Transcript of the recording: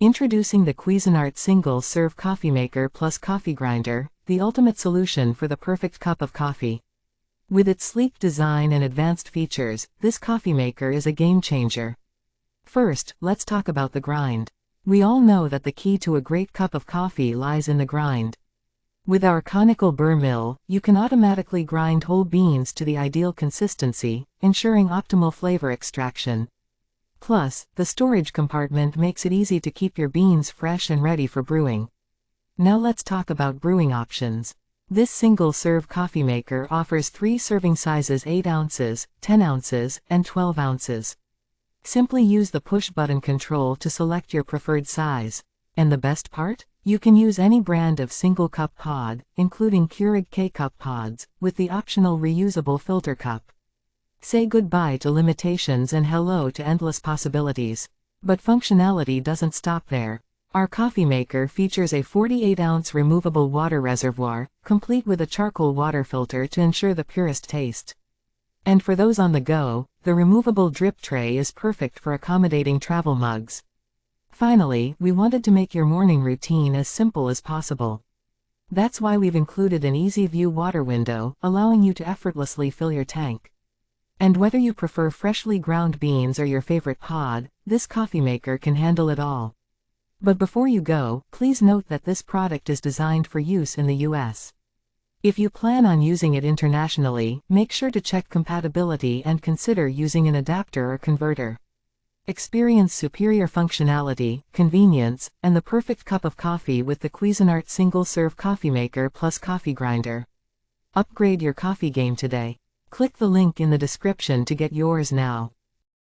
Introducing the Cuisinart Single-Serve Coffee Maker Plus Coffee Grinder, the ultimate solution for the perfect cup of coffee. With its sleek design and advanced features, this coffee maker is a game-changer. First, let's talk about the grind. We all know that the key to a great cup of coffee lies in the grind. With our conical burr mill, you can automatically grind whole beans to the ideal consistency, ensuring optimal flavor extraction. Plus, the storage compartment makes it easy to keep your beans fresh and ready for brewing. Now let's talk about brewing options. This single-serve coffee maker offers 3 serving sizes: 8 ounces, 10 ounces, and 12 ounces. Simply use the push-button control to select your preferred size. And the best part? You can use any brand of single-cup pod, including Keurig K-Cup pods, with the optional reusable filter cup. Say goodbye to limitations and hello to endless possibilities. But functionality doesn't stop there. Our coffee maker features a 48-ounce removable water reservoir, complete with a charcoal water filter to ensure the purest taste. And for those on the go, the removable drip tray is perfect for accommodating travel mugs. Finally, we wanted to make your morning routine as simple as possible. That's why we've included an easy-view water window, allowing you to effortlessly fill your tank. And whether you prefer freshly ground beans or your favorite pod, this coffee maker can handle it all. But before you go, please note that this product is designed for use in the US. If you plan on using it internationally, make sure to check compatibility and consider using an adapter or converter. Experience superior functionality, convenience, and the perfect cup of coffee with the Cuisinart Single-Serve Coffee Maker Plus Coffee Grinder. Upgrade your coffee game today. Click the link in the description to get yours now.